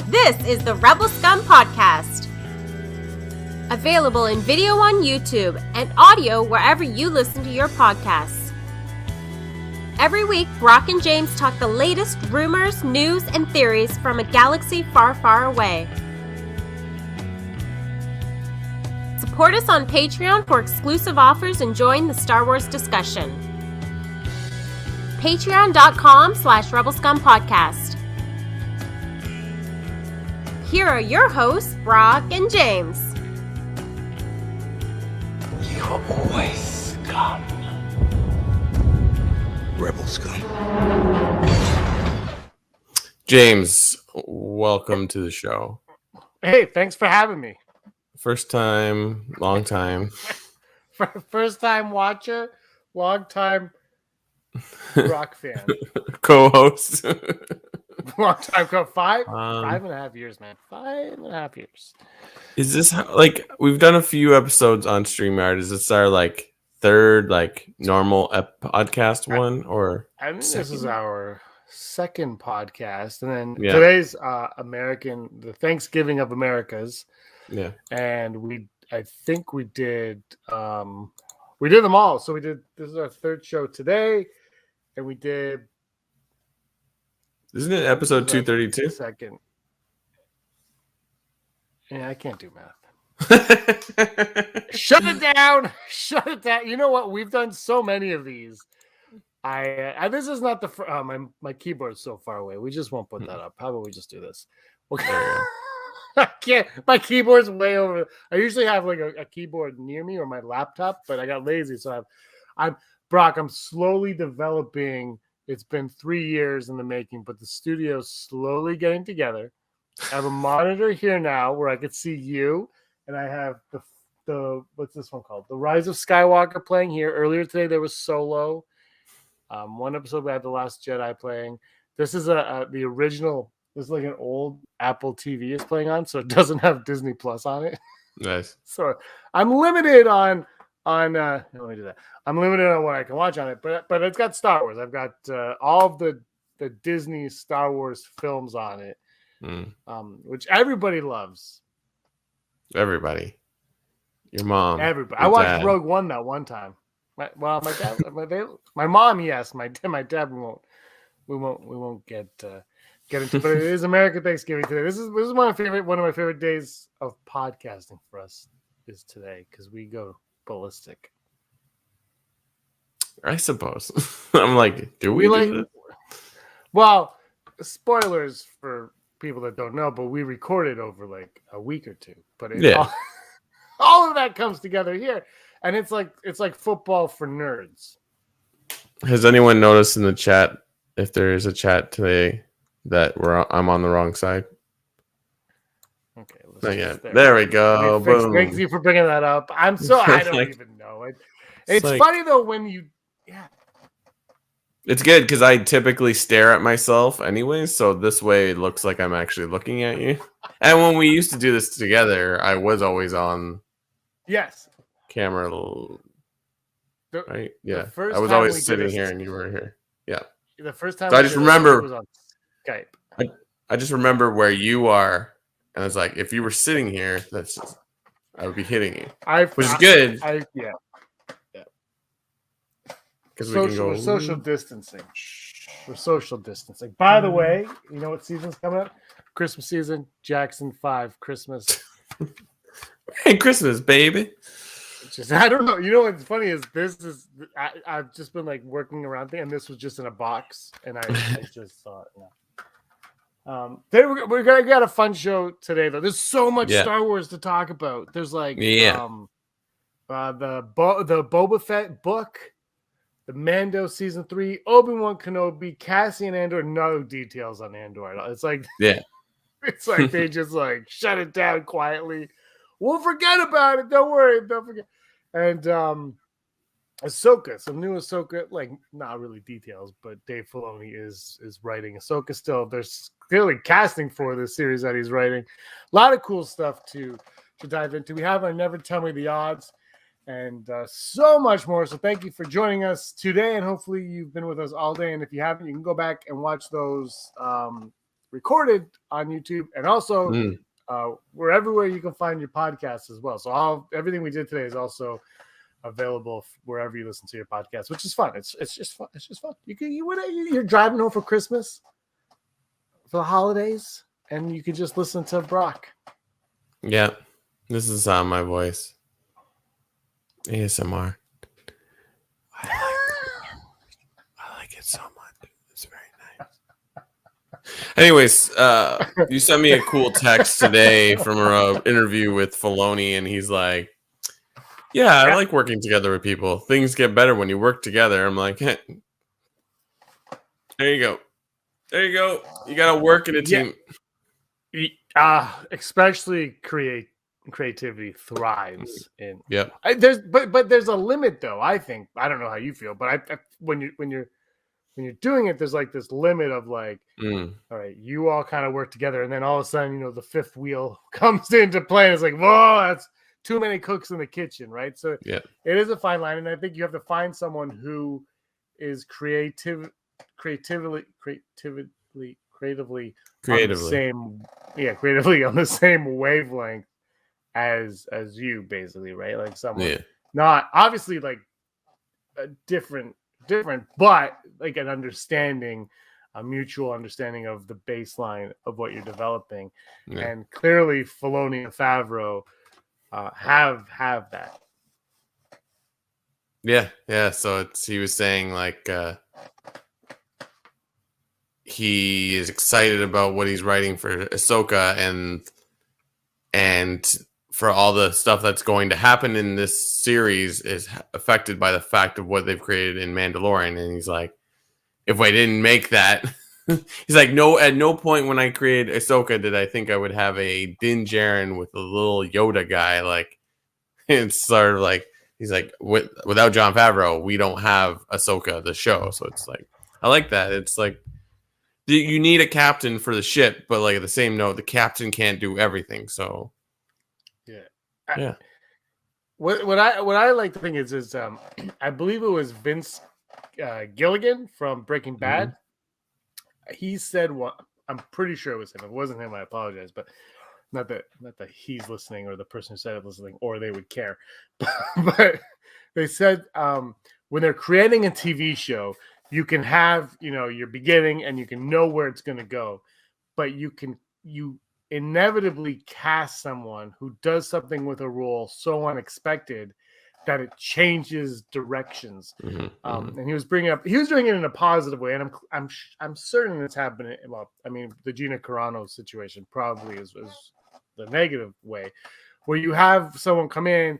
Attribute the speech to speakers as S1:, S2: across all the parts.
S1: This is the Rebel Scum Podcast. Available in video on YouTube and audio wherever you listen to your podcasts. Every week, Brock and James talk the latest rumors, news, and theories from a galaxy far, far away. Support us on Patreon for exclusive offers and join the Star Wars discussion. Patreon.com/Rebel Scum Podcast. Here are your hosts, Brock and James.
S2: You are always scum. Rebel scum.
S3: James, welcome to the show.
S4: Hey, thanks for having me.
S3: First time, long time.
S4: First time watcher, long time rock fan.
S3: Co-host.
S4: Long time ago. 5.5 years, man. 5.5 years.
S3: Is this like we've done a few episodes on StreamYard? Is this our like third like normal podcast one or?
S4: I think this is our second podcast, and then
S3: Yeah.
S4: today's the Thanksgiving of Americas.
S3: Yeah.
S4: And I think we did them all. So this is our third show today, and we did.
S3: Isn't it episode 232?
S4: Second. Yeah, I can't do math. Shut it down. Shut it down. You know what? We've done so many of these. This is not the my keyboard's so far away. We just won't put that up. How about we just do this? Okay. I can't. My keyboard's way over. I usually have like a keyboard near me or my laptop, but I got lazy, so I'm slowly developing. It's been 3 years in the making, but the studio's slowly getting together. I have a monitor here now where I could see you, and I have the what's this one called? The Rise of Skywalker playing here. Earlier today there was Solo. One episode we had The Last Jedi playing. This is the original. This is like an old Apple TV is playing on, so it doesn't have Disney Plus on it.
S3: Nice.
S4: So I'm limited on let me do that. I'm limited on what I can watch on it, but it's got Star Wars. I've got all of the Disney Star Wars films on it, which everybody loves.
S3: Everybody. Your mom.
S4: Everybody.
S3: Your
S4: I watched
S3: dad.
S4: Rogue One that one time. My dad, my mom, yes. My dad, we won't get into. But it is American Thanksgiving today. This is one of my favorite days of podcasting for us is today because we go ballistic.
S3: I suppose. I'm like, do we do this?
S4: Well, spoilers for people that don't know, but we recorded over like a week or two. But all of that comes together here, and it's like football for nerds.
S3: Has anyone noticed in the chat if there is a chat today that I'm on the wrong side?
S4: Okay,
S3: Not yet. There we go. Boom.
S4: Thank you for bringing that up. I don't even know. It's like, funny though when you, yeah.
S3: It's good because I typically stare at myself anyways, so this way it looks like I'm actually looking at you. And when we used to do this together, I was always on.
S4: Yes.
S3: Camera. Right? Yeah. I was
S4: time
S3: always sitting here and you were here. Yeah.
S4: The first time
S3: so I just remember
S4: it was on Skype.
S3: I just remember where you are, and it's like if you were sitting here, I would be hitting you, which is good.
S4: Yeah.
S3: Because we can go.
S4: We're social distancing. We're social distancing. By the way, you know what season's coming up? Christmas season. Jackson 5 Christmas.
S3: Hey, Christmas, baby.
S4: I don't know. You know what's funny is I've just been like working around things, and this was just in a box, and I just thought, we got a fun show today though. There's so much Star Wars to talk about. There's like the Boba Fett book, the Mando season 3, Obi-Wan Kenobi, Cassian Andor. No details on Andor. It's like it's like they just like shut it down quietly. We'll forget about it. Don't worry. Don't forget. And Ahsoka, some new Ahsoka, like not really details, but Dave Filoni is writing Ahsoka still. There's clearly casting for this series that he's writing. A lot of cool stuff to dive into. We have our Never Tell Me the Odds and so much more. So thank you for joining us today, and hopefully you've been with us all day. And if you haven't, you can go back and watch those recorded on YouTube, and also
S3: Mm.
S4: we're everywhere you can find your podcasts as well. So everything we did today is also available wherever you listen to your podcast, which is fun. It's just fun. It's just fun. You're driving home for Christmas, for the holidays, and you can just listen to Brock.
S3: Yeah, this is my voice. ASMR. I like it so much. It's very nice. Anyways, you sent me a cool text today from an interview with Filoni, and he's like, "Yeah, I like working together with people. Things get better when you work together." I'm like, hey, "There you go. There you go. You got to work in a team."
S4: Especially creativity thrives in.
S3: Yep.
S4: There's a limit though. I think I don't know how you feel, but when you're doing it, there's like this limit of like, all right, you all kind of work together, and then all of a sudden, the fifth wheel comes into play, and it's like, whoa, that's too many cooks in the kitchen, right? So it is a fine line, and I think you have to find someone who is creatively creatively on the same wavelength as you, basically, right? Like someone not obviously like a different, but like an understanding, a mutual understanding of the baseline of what you're developing. And clearly Filoni and Favreau have that.
S3: Yeah. So he was saying like he is excited about what he's writing for Ahsoka and for all the stuff that's going to happen in this series is affected by the fact of what they've created in Mandalorian. And he's like, if I didn't make that, he's like, no, at no point when I created Ahsoka did I think I would have a Din Djarin with a little Yoda guy. Like, it's sort of like, he's like, without Jon Favreau, we don't have Ahsoka, the show. So it's like, I like that. It's like, you need a captain for the ship, but like at the same note, the captain can't do everything. So, yeah.
S4: What I like to think is I believe it was Vince Gilligan from Breaking Bad. He said what I'm pretty sure it was him. If it wasn't him, I apologize, but not that he's listening or the person who said it listening, or they would care. But they said when they're creating a TV show, you can have, your beginning and you can know where it's going to go, but you inevitably cast someone who does something with a role so unexpected that it changes directions. And he was doing it in a positive way. And I'm certain it's happening. Well, I mean, the Gina Carano situation probably is the negative way, where you have someone come in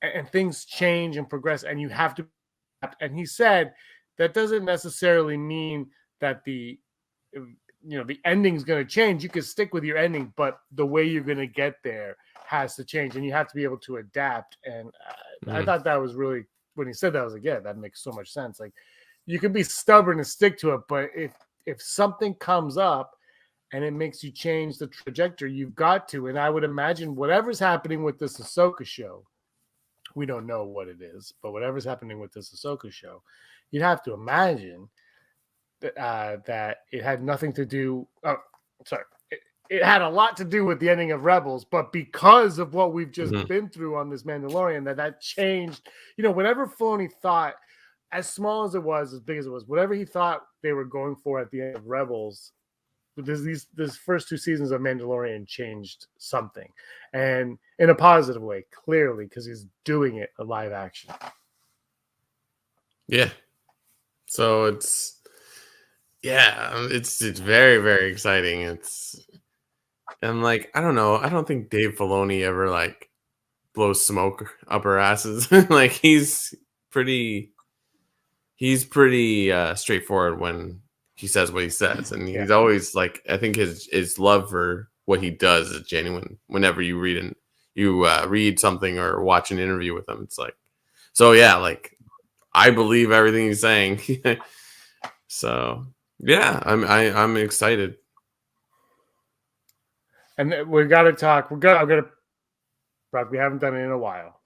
S4: and things change and progress, and you have to. And he said that doesn't necessarily mean that the ending's going to change. You can stick with your ending, but the way you're going to get there has to change, and you have to be able to adapt. And I thought that was really, when he said that, I was like, yeah, that makes so much sense. Like, you can be stubborn and stick to it, but if something comes up and it makes you change the trajectory, you've got to. And I would imagine whatever's happening with this Ahsoka show, we don't know what it is, but whatever's happening with this Ahsoka show, you'd have to imagine that it had nothing to do. Oh, sorry. It had a lot to do with the ending of Rebels, but because of what we've just been through on this Mandalorian, that changed. Whatever Filoni thought, as small as it was, as big as it was, whatever he thought they were going for at the end of Rebels, this first two seasons of Mandalorian changed something, and in a positive way, clearly, because he's doing it in live action.
S3: Yeah. So it's very, very exciting. I'm like, I don't know. I don't think Dave Filoni ever like blows smoke up our asses. Like he's pretty straightforward when he says what he says, and he's always like, I think his love for what he does is genuine. Whenever you read something or watch an interview with him, it's like, so yeah, like I believe everything he's saying. So yeah, I'm excited.
S4: And we got to talk. Brock, we haven't done it in a while.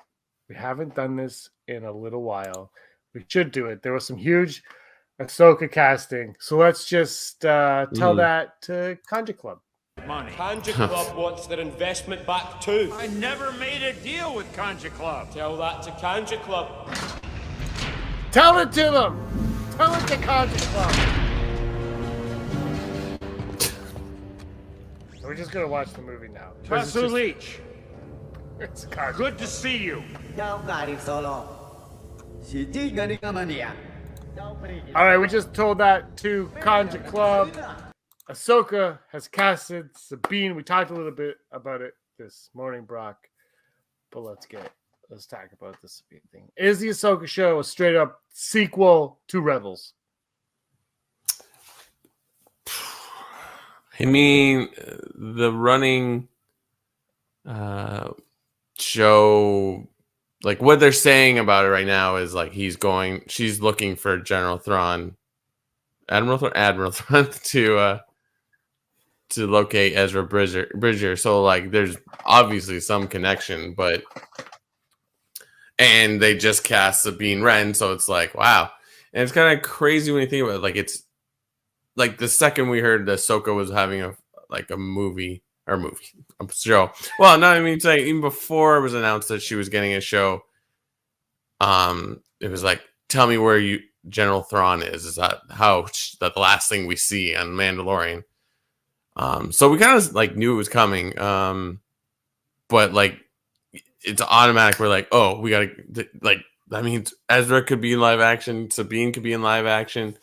S4: We haven't done this in a little while. We should do it. There was some huge Ahsoka casting. So let's just tell that to KANJIKLUB.
S5: Money.
S6: KANJIKLUB wants their investment back too.
S5: I never made a deal with KANJIKLUB.
S6: Tell that to KANJIKLUB.
S4: Tell it to them. Tell it to KANJIKLUB. We're just gonna watch the movie now.
S5: Professor Leach,
S4: It's KANJIKLUB.
S5: good to see you.
S4: All right, we just told that to KANJIKLUB. Ahsoka has casted Sabine. We talked a little bit about it this morning, Brock. But let's talk about the Sabine thing. Is the Ahsoka show a straight up sequel to Rebels?
S3: I mean, the running show, like what they're saying about it right now is like she's looking for Admiral Thrawn to locate Ezra Bridger. So like there's obviously some connection, and they just cast Sabine Wren, so it's like, wow. And it's kind of crazy when you think about it. Like it's like the second we heard that Ahsoka was having a show. Well, no, I mean, it's like even before it was announced that she was getting a show, it was like, tell me where General Thrawn is. Is that the last thing we see on Mandalorian? So we kind of like knew it was coming, but like it's automatic. We're like, oh, we gotta like. That means Ezra could be in live action. Sabine could be in live action.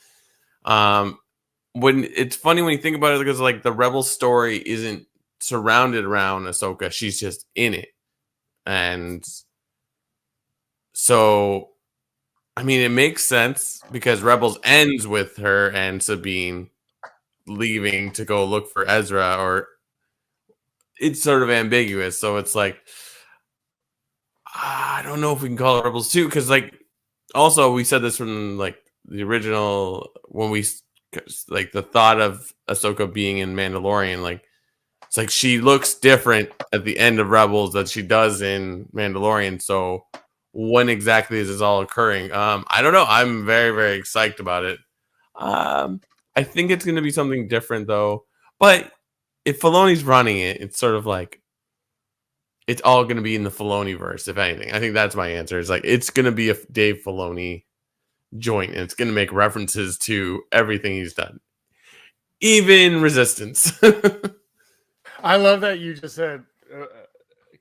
S3: When it's funny when you think about it, because like the Rebel story isn't surrounded around Ahsoka; she's just in it, and so I mean it makes sense because Rebels ends with her and Sabine leaving to go look for Ezra, or it's sort of ambiguous. So it's like I don't know if we can call it Rebels 2 because like also we said this from like the original when we like the thought of Ahsoka being in Mandalorian, like it's like she looks different at the end of Rebels than she does in Mandalorian. So when exactly is this all occurring? I don't know. I'm very, very excited about it. I think it's going to be something different though. But if Filoni's running it, it's sort of like it's all going to be in the Filoni verse, if anything. I think that's my answer. It's like it's going to be a Dave Filoni joint, and it's going to make references to everything he's done, even Resistance.
S4: I love that you just said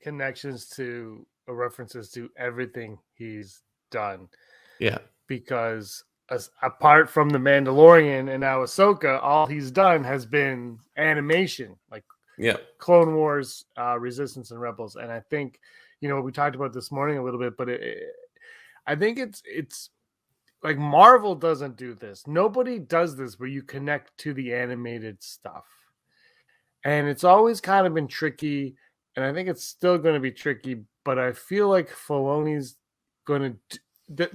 S4: connections to references to everything he's done.
S3: Yeah,
S4: because apart from the Mandalorian and now Ahsoka, all he's done has been animation, like Clone Wars, Resistance, and Rebels. And I think we talked about this morning a little bit, but I think it's like Marvel doesn't do this. Nobody does this where you connect to the animated stuff. And it's always kind of been tricky. And I think it's still going to be tricky. But I feel like Filoni's going to...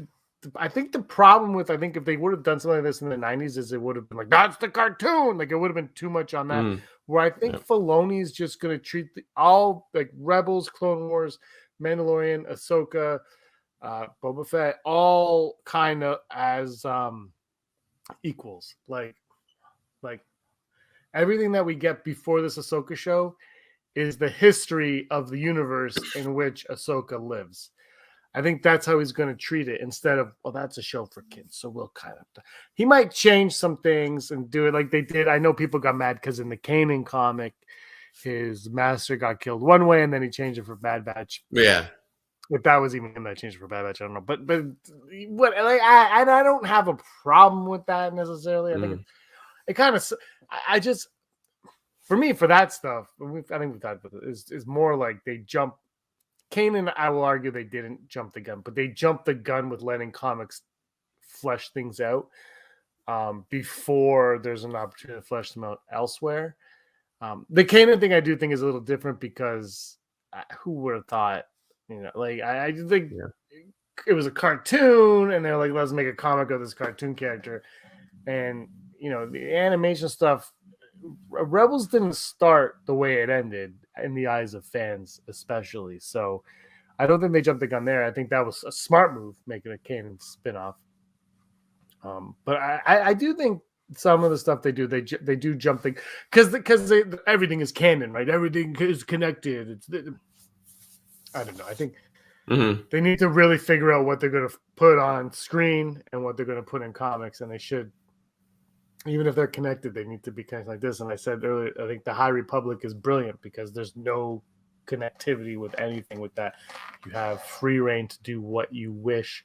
S4: I think the problem with... I think if they would have done something like this in the 90s is it would have been like, that's the cartoon! Like, it would have been too much on that. Where I think Filoni's just going to treat all... like, Rebels, Clone Wars, Mandalorian, Ahsoka... Boba Fett, all kind of as equals. Like everything that we get before this Ahsoka show is the history of the universe in which Ahsoka lives. I think that's how he's going to treat it instead of, well, that's a show for kids, so we'll kind of... He might change some things and do it like they did. I know people got mad because in the Kanan comic, his master got killed one way and then he changed it for Bad Batch.
S3: Yeah.
S4: If that was even him that changed for Bad Batch, I don't know. But what I don't have a problem with that necessarily. I think it kind of... I just... For me, for that stuff, I think we've talked about it, is more like they jump... Kanan, I will argue they didn't jump the gun, but they jumped the gun with letting comics flesh things out before there's an opportunity to flesh them out elsewhere. The Kanan thing I do think is a little different because who would have thought... I think it was a cartoon, and they're like, let's make a comic of this cartoon character. And, the animation stuff, Rebels didn't start the way it ended in the eyes of fans, especially. So I don't think they jumped the gun there. I think that was a smart move, making a Kanan spinoff. But I do think some of the stuff they do jump things because everything is canon, right? Everything is connected. I don't know. I think they need to really figure out what they're going to put on screen and what they're going to put in comics, and they should. Even if they're connected, they need to be connected like this. And I said earlier, I think the High Republic is brilliant because there's no connectivity with anything with that. You have free reign to do what you wish,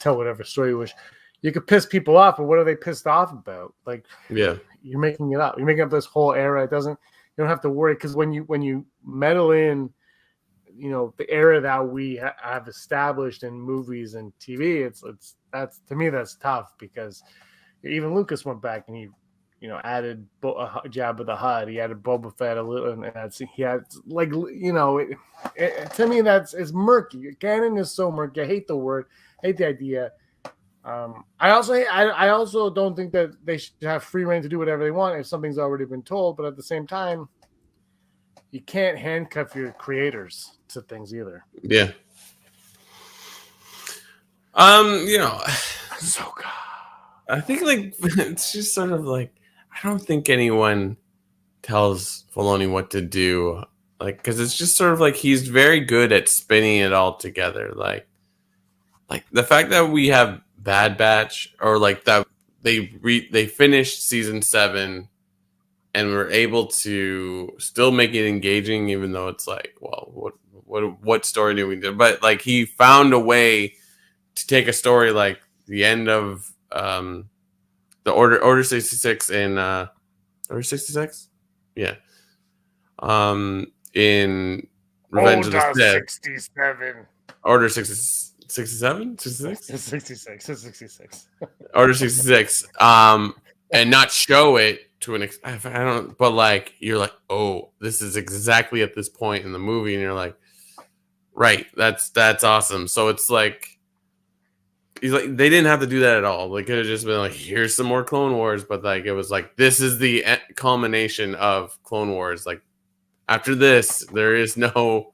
S4: tell whatever story you wish. You could piss people off, but what are they pissed off about? Like,
S3: Yeah,
S4: you're making it up. You're making up this whole era. You don't have to worry because when you meddle in, the era that we have established in movies and TV, that's to me that's tough because even Lucas went back and he, added Jabba the Hutt. He added Boba Fett a little, and he had to me it's murky. Canon is so murky. I hate the word. I hate the idea. I also don't think that they should have free reign to do whatever they want if something's already been told. But at the same time, you can't handcuff your creators to things either.
S3: Yeah.
S4: Ahsoka.
S3: I think it's just sort of like I don't think anyone tells Filoni what to do, because it's just sort of like he's very good at spinning it all together. Like the fact that we have Bad Batch, or that they finished season 7 and were able to still make it engaging, even though it's like, well, what story do we do? But he found a way to take a story like the end of the Order 66 in Order 66, yeah, in Revenge of the Sith.
S4: 67.
S3: Order 67, 66,
S4: 66.
S3: Order 66. And not show it to an I don't, but you're like, oh, this is exactly at this point in the movie, and you're like, right, that's awesome. So it's he's like, they didn't have to do that at all. They could have just been like, here's some more Clone Wars, but it was this is the culmination of Clone Wars. After this, there is no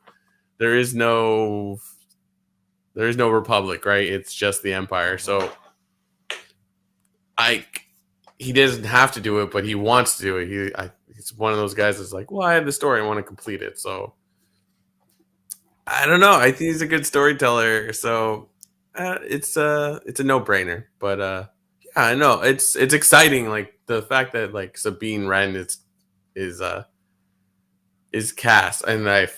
S3: Republic, right? It's just the Empire. So he doesn't have to do it, but he wants to do it. He's one of those guys that's like, well, I have the story, I want to complete it. So I don't know. I think he's a good storyteller. So it's a no-brainer. But yeah, I know it's exciting. The fact that Sabine Wren is cast, and to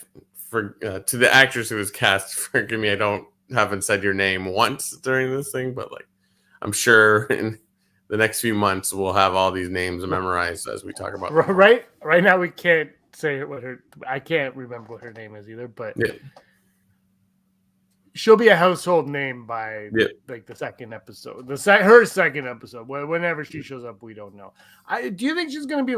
S3: the actress who was cast, forgive me, haven't said your name once during this thing, but I'm sure in the next few months we'll have all these names memorized as we talk about them.
S4: Right now we can't say I can't remember what her name is either, but
S3: yeah.
S4: She'll be a household name by the second episode. Her second episode. Whenever she shows up, we don't know. Do you think she's going to be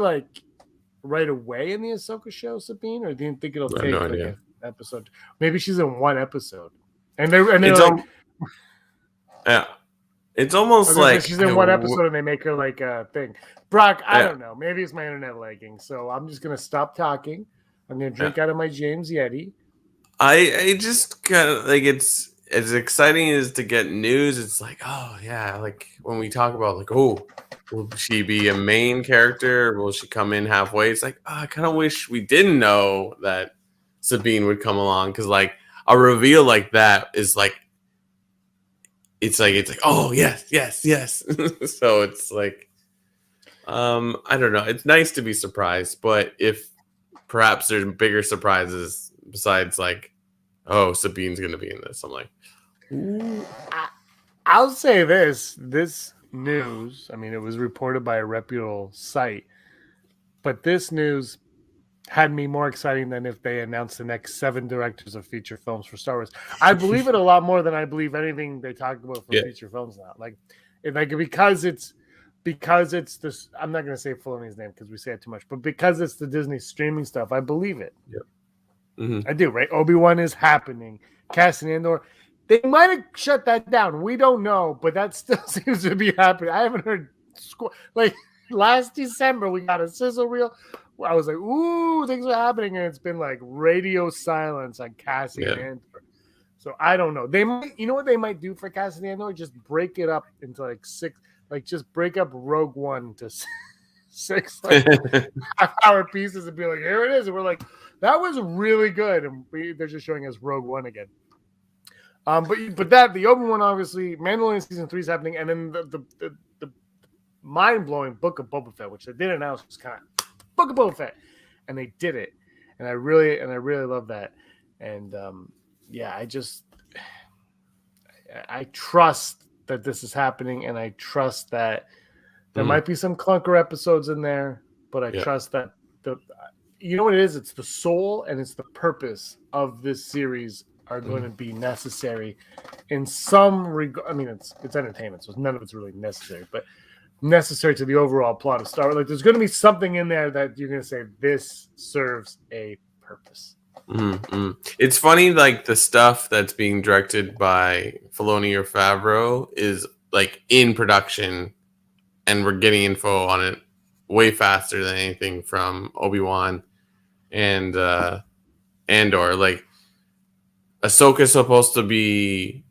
S4: right away in the Ahsoka show, Sabine, or do you think it'll take an episode? Maybe she's in one episode, and they're
S3: yeah. It's almost like
S4: she's in one episode and they make her a thing. Brock, I don't know. Maybe it's my internet lagging, so I'm just going to stop talking. I'm going to drink out of my James Yeti.
S3: I just kind of it's as exciting as to get news. It's when we talk about will she be a main character? Or will she come in halfway? It's I kind of wish we didn't know that Sabine would come along, because a reveal like that is it's oh yes. So it's I don't know. It's nice to be surprised, but if perhaps there's bigger surprises besides Sabine's gonna be in this, I'm ooh.
S4: I'll say this news, it was reported by a reputable site, but this news had me more exciting than if they announced the next 7 directors of feature films for Star Wars. I believe it a lot more than I believe anything they talked about for feature films now. Because it's this, I'm not going to say Filoni's name because we say it too much, but because it's the Disney streaming stuff, I believe it.
S3: Yep. Mm-hmm.
S4: I do, right? Obi-Wan is happening. Cassian Andor, they might have shut that down. We don't know, but that still seems to be happening. I haven't heard last December we got a sizzle reel. I was ooh, things are happening, and it's been radio silence on Cassian Andor. So I don't know. They might, what they might do for Cassian Andor? Just break it up into 6. Like, just break up Rogue One to 6 like, half-hour pieces and be like, here it is. And we're like, that was really good. And they're just showing us Rogue One again. But the Obi-Wan, obviously, Mandalorian season 3 is happening, and then the mind-blowing Book of Boba Fett, which they did announce, was kind of Book of Boba Fett, and they did it, and I really love that, and I trust that this is happening, and I trust that there might be some clunker episodes in there, but I trust that you know what it is? It's the soul and it's the purpose of this series are going to be necessary in some regard. I mean, it's entertainment, so none of it's really necessary, but necessary to the overall plot of Star Wars. Like, there's going to be something in there that you're going to say, this serves a purpose.
S3: Mm-hmm. It's funny, like, the stuff that's being directed by Filoni or Favreau is, like, in production, and we're getting info on it way faster than anything from Obi-Wan and Andor. Like, Ahsoka's supposed to be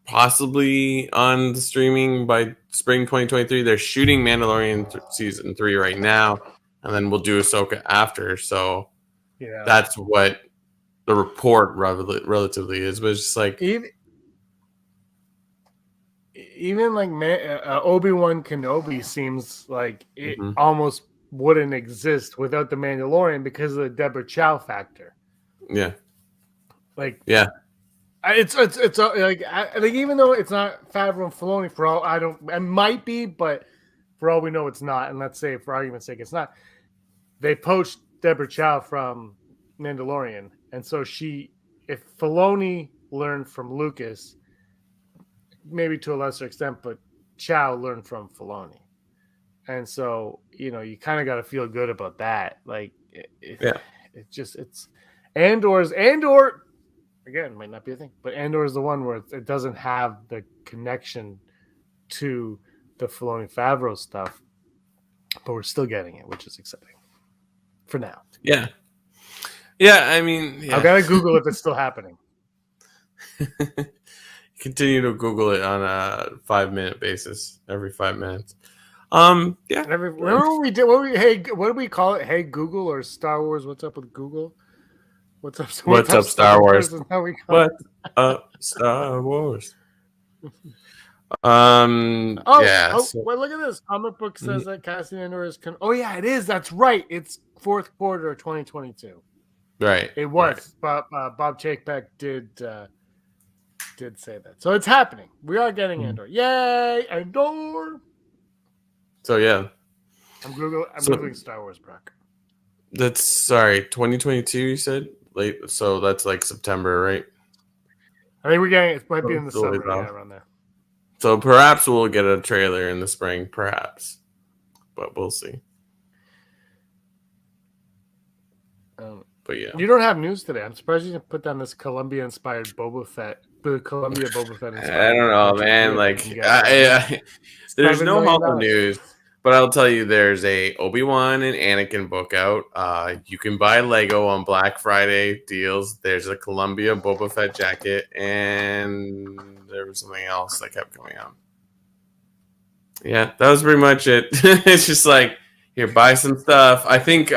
S3: possibly on the streaming by spring 2023. They're shooting Mandalorian season 3 right now, and then we'll do Ahsoka after. So that's what the report relatively is. But it's just like
S4: even like Obi-Wan Kenobi seems like it almost wouldn't exist without the Mandalorian because of the Deborah Chow factor.
S3: Yeah.
S4: Like,
S3: yeah,
S4: it's like even though it's not Favreau and Filoni, for all it might be, but for all we know, it's not. And let's say, for argument's sake, it's not. They poached Deborah Chow from Mandalorian, and so if Filoni learned from Lucas, maybe to a lesser extent, but Chow learned from Filoni, and so you kind of got to feel good about that. Like, it's Andor. Again, might not be a thing, but Andor is the one where it doesn't have the connection to the Filoni Favreau stuff, but we're still getting it, which is exciting for now.
S3: Yeah. I mean,
S4: I've got to Google if it's still happening.
S3: Continue to Google it on a 5-minute basis every 5 minutes.
S4: Remember we did what do we call it? Hey Google, or Star Wars? What's up with Google? What's up,
S3: Star Wars?
S4: What
S3: up, Star Wars?
S4: Well, look at this. Comic book says that Cassian Andor is. It is. That's right. It's fourth quarter of 2022.
S3: Right.
S4: It was.
S3: Right.
S4: But Bob Chapek did say that. So it's happening. We are getting Andor. Yay, Andor!
S3: So yeah,
S4: I'm googling Star Wars, Brock.
S3: That's 2022. You said late, so that's like September, right?
S4: I think we're getting it. Might be in the summer, around there.
S3: So perhaps we'll get a trailer in the spring, perhaps, but we'll see. But yeah,
S4: you don't have news today. I'm surprised you didn't put down this Columbia-inspired Boba Fett. The Columbia Boba Fett.
S3: I don't know, man. Like, there's no Hall news. But I'll tell you, there's a Obi-Wan and Anakin book out. You can buy Lego on Black Friday deals. There's a Columbia Boba Fett jacket, and there was something else that kept coming out. Yeah, that was pretty much it. It's just like, here, buy some stuff. I think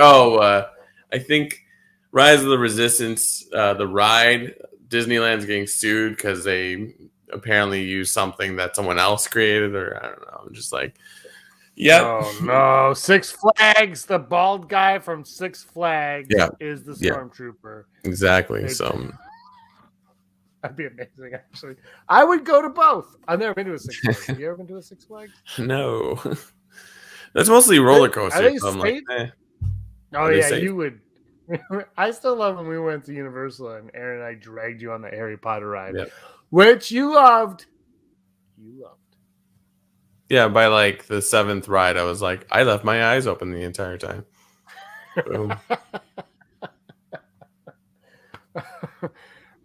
S3: Rise of the Resistance, the ride, Disneyland's getting sued because they apparently used something that someone else created, or I don't know. I'm just like, yep.
S4: Oh no! Six Flags, the bald guy from Six Flags is the stormtrooper.
S3: Exactly.
S4: That'd be amazing. Actually, I would go to both. I've never been to a Six Flags. Have you ever been to a Six Flags?
S3: No. That's mostly roller coasters.
S4: So I'm like, oh yeah, you would. I still love when we went to Universal and Aaron and I dragged you on the Harry Potter ride, which you loved.
S3: Yeah, by like the 7th ride, I was like, I left my eyes open the entire time. Boom.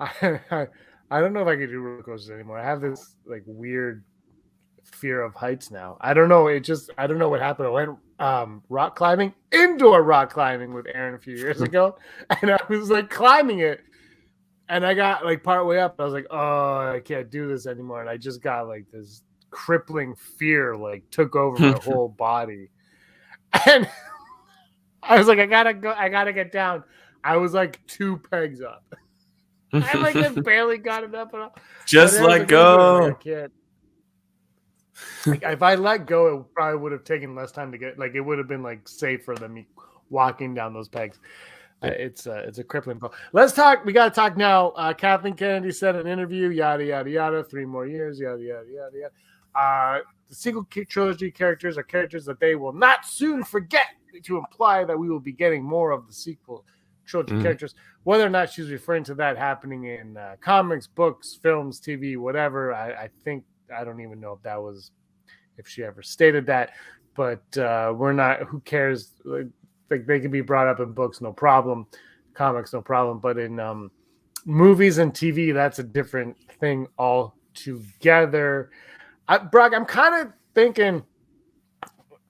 S4: I don't know if I can do roller coasters anymore. I have this like weird fear of heights now. I don't know. I don't know what happened. I went rock climbing, indoor rock climbing with Aaron a few years ago, and I was like climbing it, and I got like part way up. I was like, oh, I can't do this anymore, and I just got like this crippling fear like took over my whole body. And I was like, I gotta get down. I was like 2 pegs up. I like just barely got it up.
S3: Just let go.
S4: Like, I can't. Like, if I let go, it probably would have taken less time to get. Like, it would have been like safer than me walking down those pegs. It's a crippling blow. Let's talk. We got to talk now. Kathleen Kennedy said in an interview, yada yada yada. 3 more years, yada yada yada yada. The sequel trilogy characters are characters that they will not soon forget, to imply that we will be getting more of the sequel trilogy characters. Whether or not she's referring to that happening in comics, books, films, TV, whatever, I think, I don't even know if she ever stated that, but we're not, who cares? Like, they can be brought up in books, no problem. Comics, no problem. But in movies and TV, that's a different thing altogether. Brock, I'm kind of thinking,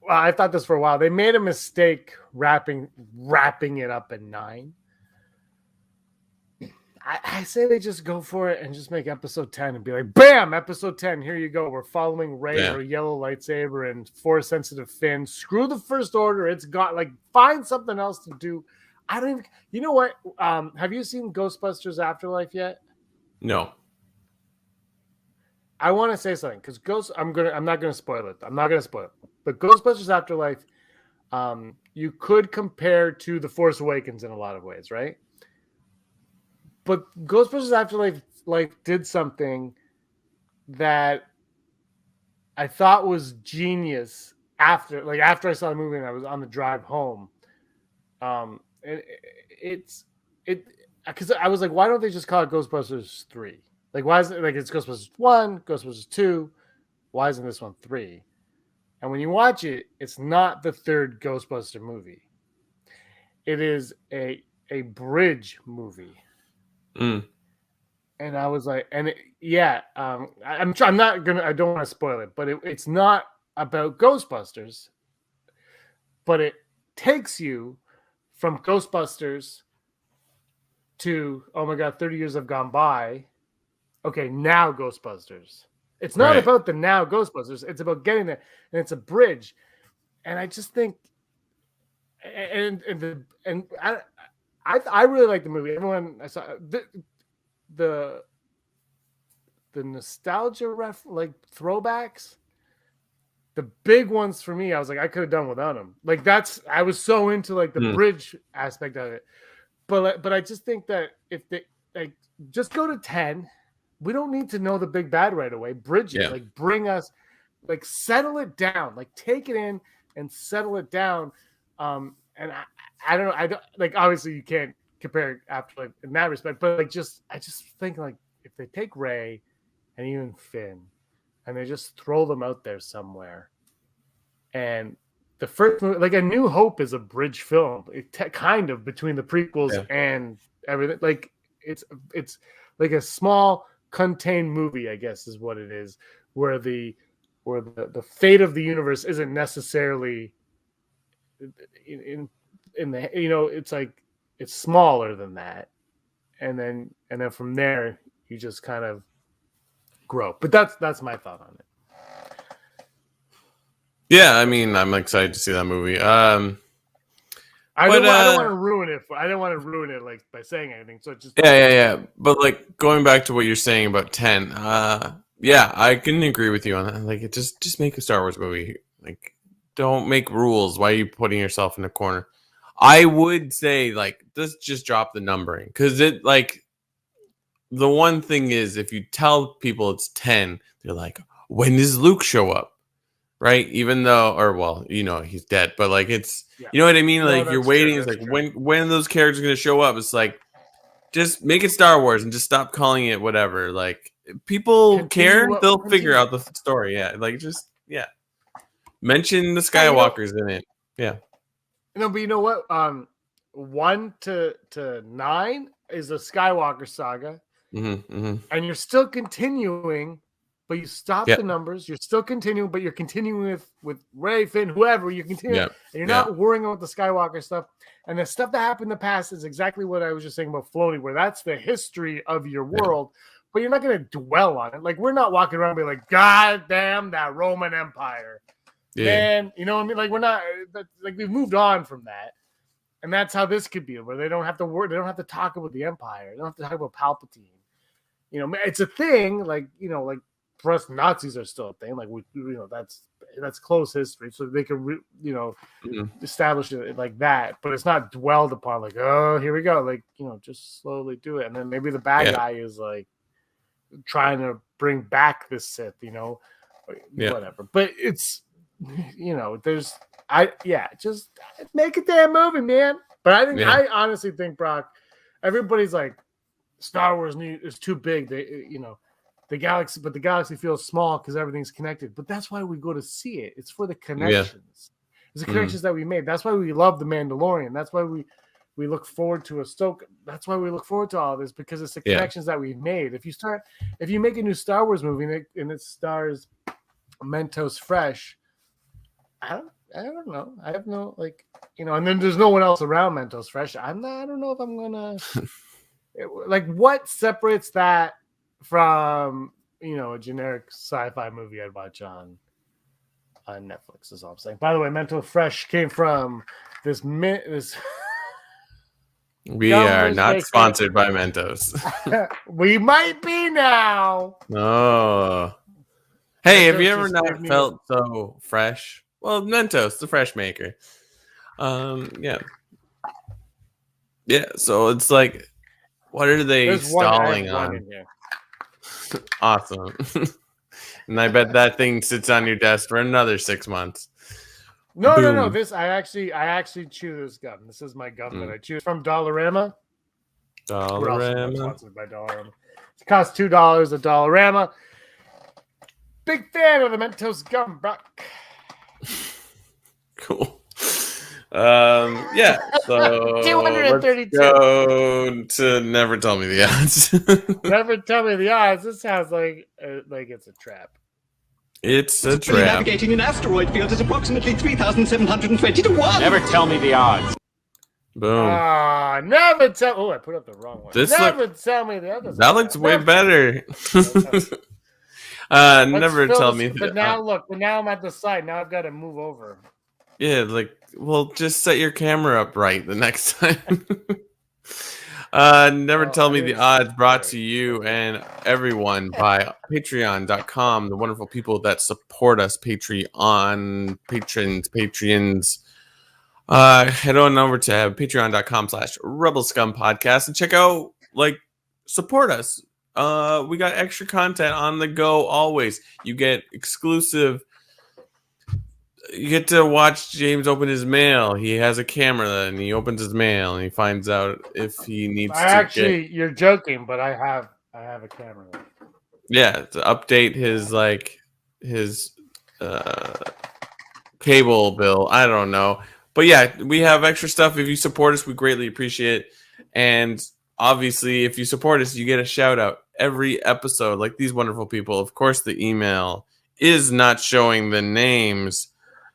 S4: well, I thought this for a while. They made a mistake wrapping it up in 9. I say they just go for it and just make episode 10 and be like, bam, episode 10, here you go. We're following Rey, her yellow lightsaber, and Force-sensitive Finn. Screw the First Order. It's got, like, find something else to do. I don't even, you know what? Have you seen Ghostbusters Afterlife yet?
S3: No.
S4: I want to say something because I'm not gonna spoil it. I'm not gonna spoil it. But Ghostbusters Afterlife, you could compare to The Force Awakens in a lot of ways, right? But Ghostbusters Afterlife did something that I thought was genius after I saw the movie and I was on the drive home. Because I was like, why don't they just call it Ghostbusters 3? Like, why is it like it's Ghostbusters 1, Ghostbusters 2? Why isn't this one 3? And when you watch it, it's not the third Ghostbuster movie. It is a bridge movie. And I was like, I'm not gonna. I don't want to spoil it, but it's not about Ghostbusters. But it takes you from Ghostbusters to, oh my God, 30 years have gone by. Okay, now Ghostbusters. It's not about the now Ghostbusters. It's about getting there, and it's a bridge. And I just think, I really like the movie. Everyone I saw the nostalgia throwbacks, the big ones for me. I was like, I could have done without them. Like I was so into like the bridge aspect of it. But I just think that if they just go to 10. We don't need to know the big bad right away. Bridge it, bring us, settle it down, take it in and settle it down. And I don't know. I don't obviously you can't compare Afterlife in that respect, but I just think if they take Rey and even Finn and they just throw them out there somewhere, and the first movie, A New Hope is a bridge film, kind of between the prequels and everything. It's like a small contained movie, I guess is what it is, where the fate of the universe isn't necessarily in the, it's it's smaller than that, and then from there you just kind of grow. But that's my thought on it.
S3: Yeah, I mean, I'm excited to see that movie.
S4: I don't want to ruin it. I don't want to ruin it by saying anything. So just
S3: yeah. But going back to what you're saying about 10, I can agree with you on that. Just make a Star Wars movie. Don't make rules. Why are you putting yourself in a corner? I would say let's just drop the numbering, because the one thing is, if you tell people it's 10, they're like, when does Luke show up? Right? Even though, he's dead, but it's, you know what I mean? You're waiting. It's when are those characters going to show up? It's just make it Star Wars and just stop calling it whatever. People care. They'll figure out the story. Yeah. Mention the Skywalkers in it. Yeah.
S4: No, but you know what? 1 to 9 is a Skywalker saga. And you're still continuing. But you stop the numbers. You're still continuing, but you're continuing with Rey, Finn, whoever. You continue, and you're not worrying about the Skywalker stuff. And the stuff that happened in the past is exactly what I was just saying about Filoni, where that's the history of your world. but you're not going to dwell on it. Like, we're not walking around being like, God damn that Roman Empire.
S3: Yeah.
S4: Man, you know what I mean? Like, we're not, like, we've moved on from that. And that's how this could be, where they don't have to work, they don't have to talk about the Empire. They don't have to talk about Palpatine. You know, it's a thing, like, you know, like, for us, Nazis are still a thing. Like, we, you know, that's close history, so they can, you know, establish it like that. But it's not dwelled upon, like, oh, here we go. Like, you know, just slowly do it. And then maybe the bad guy is, like, trying to bring back the Sith, you know, whatever. But it's, you know, just make a damn movie, man. But I honestly think, Brock, everybody's like, Star Wars is too big. They, you know, the galaxy feels small because everything's connected. But that's why we go to see it. It's for the connections. It's the connections that we made. That's why we love The Mandalorian. That's why we look forward to Ahsoka. That's why we look forward to all this, because it's the connections that we've made. If you make a new Star Wars movie and it stars Mentos Fresh, I don't know. I have no, like, you know, and then there's no one else around Mentos Fresh. I don't know if I'm gonna like, what separates that from, you know, a generic sci-fi movie I'd watch on Netflix is all I'm saying. By the way, Mentos Fresh came from this
S3: we are not sponsored by Mentos.
S4: We might be now.
S3: Oh. Hey, have you ever not felt so fresh? Well, Mentos, the fresh maker. Yeah. So it's like, what are they stalling on? Awesome. And I bet that thing sits on your desk for another 6 months.
S4: No. This I actually chew this gum. This is my gum that I chew from Dollarama. We're also sponsored by Dollarama. It costs $2 at Dollarama. Big fan of the Mentos gum, Brock.
S3: Cool. Yeah. So
S4: 232.
S3: Let's go to Never Tell Me the Odds.
S4: Never Tell Me the Odds. This sounds like it's a trap.
S3: It's a trap.
S7: Navigating an asteroid field is approximately 3,720 to 1.
S5: Never tell me the odds.
S3: Boom.
S4: Never tell. Oh, I put up the wrong one. Never tell me the others.
S3: That looks way better. Never tell me.
S4: But now look. But now I'm at the side. Now I've got to move over.
S3: Yeah, like, well, just set your camera up right the next time. Never Tell Me the Odds, brought to you and everyone by Patreon.com, the wonderful people that support us, Patreons. Head on over to Patreon.com/Rebel Scum Podcast and check out, like, support us. We got extra content on the go always. You get exclusive. You get to watch James open his mail. He has a camera and he opens his mail and he finds out if he needs
S4: you're joking, but I have a camera.
S3: Yeah, to update his cable bill. I don't know. But yeah, we have extra stuff. If you support us, we greatly appreciate it. And obviously, if you support us, you get a shout out every episode, like these wonderful people. Of course, the email is not showing the names.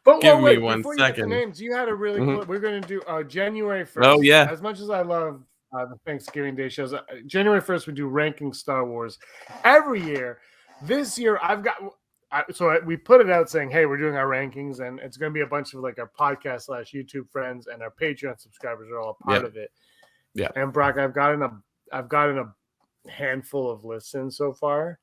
S4: But
S3: give me 1 second.
S4: Names, you had a really cool. We're going to do January 1st.
S3: Oh yeah.
S4: As much as I love the Thanksgiving Day shows, January 1st we do ranking Star Wars every year. This year we put it out saying, hey, we're doing our rankings, and it's going to be a bunch of like our podcast / YouTube friends and our Patreon subscribers are all a part of it. Yeah. And Brock, I've gotten a handful of listens so far.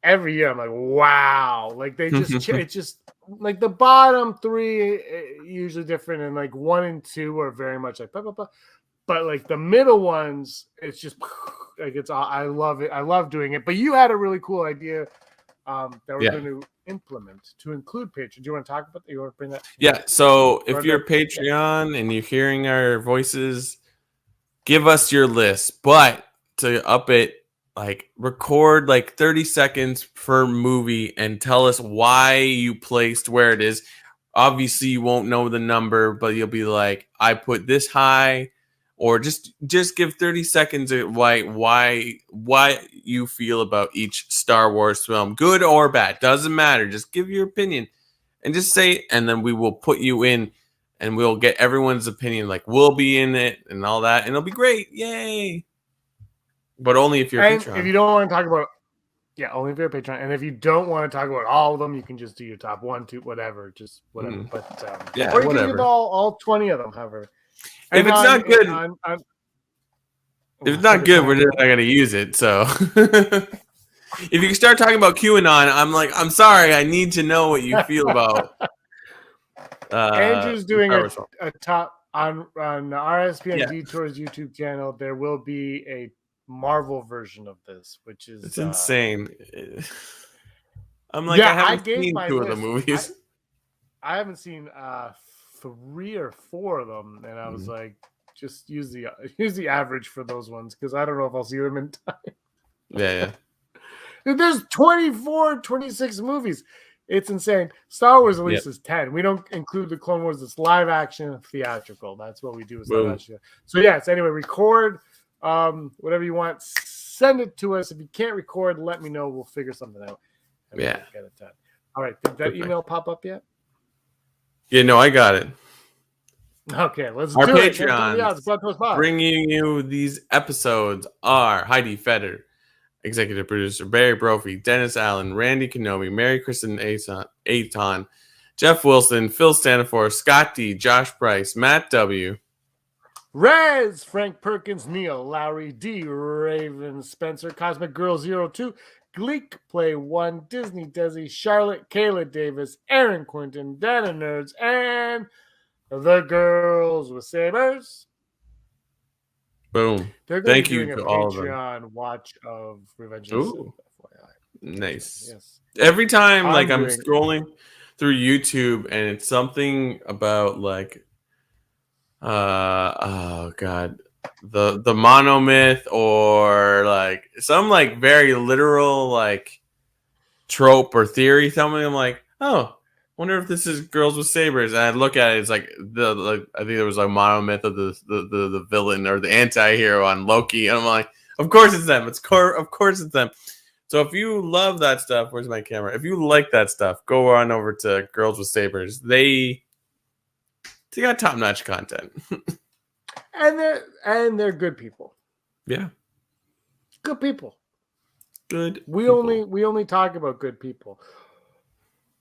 S4: Every year I'm like, wow, like they just it's just like the bottom three usually different, and like 1 and 2 are very much like blah, blah, blah. But like the middle ones, it's just like it's all, I love it. I love doing it. But you had a really cool idea that we're going to implement to include Patreon. Do you want to talk about that? You want to bring that?
S3: Yeah. So if you're Patreon and you're hearing our voices, give us your list. But to up it, like, record like 30 seconds per movie and tell us why you placed where it is. Obviously, you won't know the number, but you'll be like, I put this high, or just give 30 seconds of why you feel about each Star Wars film, good or bad, doesn't matter. Just give your opinion and just say, and then we will put you in, and we'll get everyone's opinion. Like, we'll be in it and all that, and it'll be great. Yay! but only if you're a
S4: And
S3: Patreon.
S4: if you don't want to talk about, only if you're a Patreon. And if you don't want to talk about all of them, you can just do your top 1, 2, whatever, just whatever. But or you can do all 20 of them, however.
S3: If it's not good, if it's not good, we're just not going to use it. So if you start talking about QAnon, I'm like, I'm sorry, I need to know what you feel about.
S4: Andrew's doing a top on RSP and Detour's YouTube channel. There will be a Marvel version of this, which is
S3: it's insane. I'm like, I haven't seen 2 of the movies.
S4: I haven't seen 3 or 4 of them, and I was like, just use the average for those ones because I don't know if I'll see them in time.
S3: Yeah.
S4: There's 24, 26 movies. It's insane. Star Wars at least is 10. We don't include the Clone Wars. It's live action theatrical. That's what we do. Is live action. So yes. Anyway, record whatever you want. Send it to us. If you can't record, let me know. We'll figure something out. We'll get it done. All right. Did that email pop up yet?
S3: Yeah. No, I got it.
S4: Okay, let's
S3: Our
S4: do
S3: Patreons bringing you these episodes are Heidi Feder, executive producer, Barry Brophy, Dennis Allen, Randy Kenobi, Mary Kristen Aton, Jeff Wilson, Phil Stanifor, Scott D, Josh Bryce, Matt W,
S4: Rez, Frank Perkins, Neil, Lowry D, Raven Spencer, Cosmic Girl 02, Gleek Play 1, Disney Desi, Charlotte, Kayla Davis, Aaron Quinton, Dana Nerds, and the Girls with Sabers.
S3: Boom.
S4: They're going
S3: Thank
S4: to be
S3: you
S4: doing
S3: to
S4: a
S3: all of them.
S4: Patreon watch of Revenge of the Sith.
S3: Nice.
S4: Yes.
S3: Every time I'm scrolling through YouTube and it's something about like oh god, the monomyth or like some like very literal like trope or theory something, I'm like, oh, wonder if this is Girls with Sabers. And I look at it, it's like I think there was a monomyth of the villain or the anti-hero on Loki, and I'm like, of course it's them. Of course it's them. So if you love that stuff, where's my camera? If you like that stuff, go on over to Girls with Sabers. They got top-notch content.
S4: and they're good people.
S3: Yeah.
S4: Good people.
S3: We
S4: only talk about good people.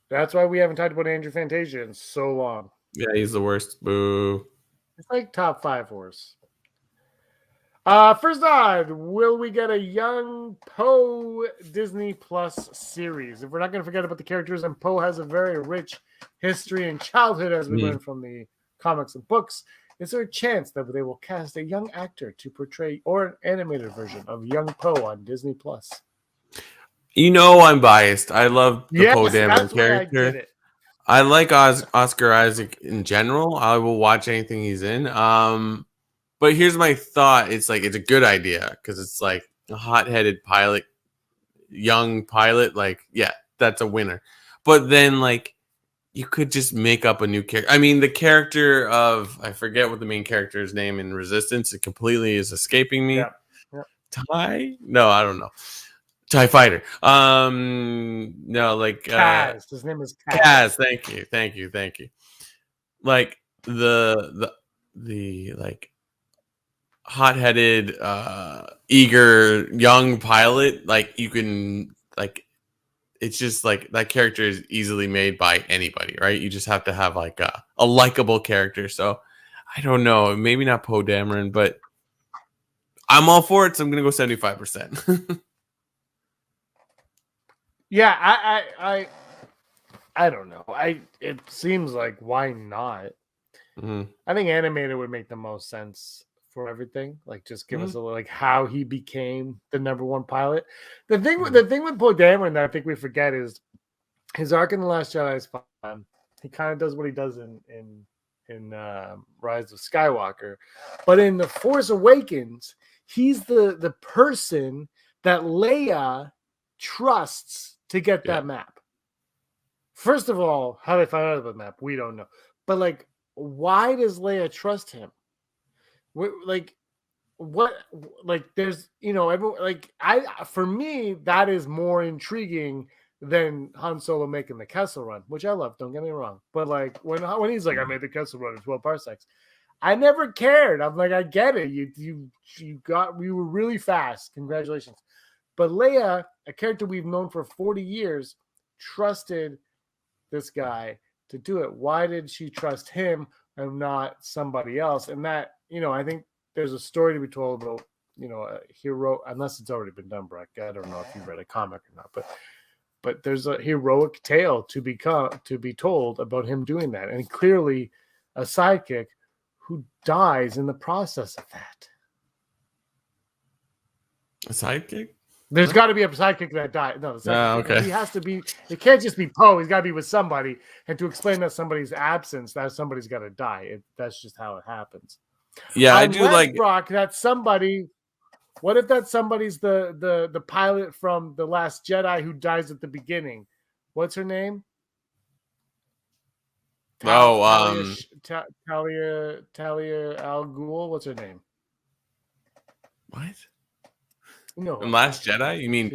S4: That's why we haven't talked about Andrew Fantasia in so long.
S3: Yeah, he's the worst. Boo.
S4: It's like top 5 horse. First on, will we get a young Poe Disney Plus series? If we're not going to forget about the characters, and Poe has a very rich history and childhood, as we learned from the comics and books, is there a chance that they will cast a young actor to portray or an animated version of young Poe on Disney Plus?
S3: You know I'm biased. I love the Poe Dameron character. I like Oscar Isaac in general. I will watch anything he's in. But here's my thought. It's like it's a good idea because it's like a hot-headed pilot, young pilot. Like, yeah, that's a winner. But then like you could just make up a new character. I mean, the character of I forget what the main character's name in Resistance. It completely is escaping me.
S4: Yeah.
S3: TIE? No, I don't know. TIE Fighter. No, like
S4: Kaz. His name is Kaz.
S3: Thank you. Like the like hot-headed, eager young pilot. Like you can like, it's just like that character is easily made by anybody, right? You just have to have like a likable character. So I don't know, maybe not Poe Dameron, but I'm all for it. So I'm gonna go 75%.
S4: Yeah, I don't know. It seems like why not?
S3: Mm-hmm.
S4: I think animated would make the most sense for everything. Like just give us a little like how he became the #1 pilot. The thing with Poe Dameron that I think we forget is his arc in The Last Jedi is fun. He kind of does what he does in Rise of Skywalker, but in The Force Awakens, he's the person that Leia trusts to get that map. First of all, how they find out about the map, we don't know. But like, why does Leia trust him? Like, what? Like, there's everyone like for me that is more intriguing than Han Solo making the Kessel Run, which I love. Don't get me wrong. But like when he's like, I made the Kessel Run in 12 parsecs. I never cared. I'm like, I get it. You were really fast. Congratulations. But Leia, a character we've known for 40 years, trusted this guy to do it. Why did she trust him and not somebody else? And that, I think there's a story to be told about, a hero, unless it's already been done, Brock. I don't know if you've read a comic or not, but there's a heroic tale to be told about him doing that. And clearly a sidekick who dies in the process of that.
S3: A sidekick?
S4: There's got to be a sidekick that died. No,
S3: okay.
S4: He has to be. It can't just be Poe. He's got to be with somebody. And to explain that somebody's absence, that somebody's got to die. That's just how it happens.
S3: Yeah, I do like
S4: Brock. That somebody. What if that somebody's the pilot from The Last Jedi who dies at the beginning? What's her name? Talia Al Ghul. What's her name?
S3: What?
S4: No.
S3: In Last Jedi? You mean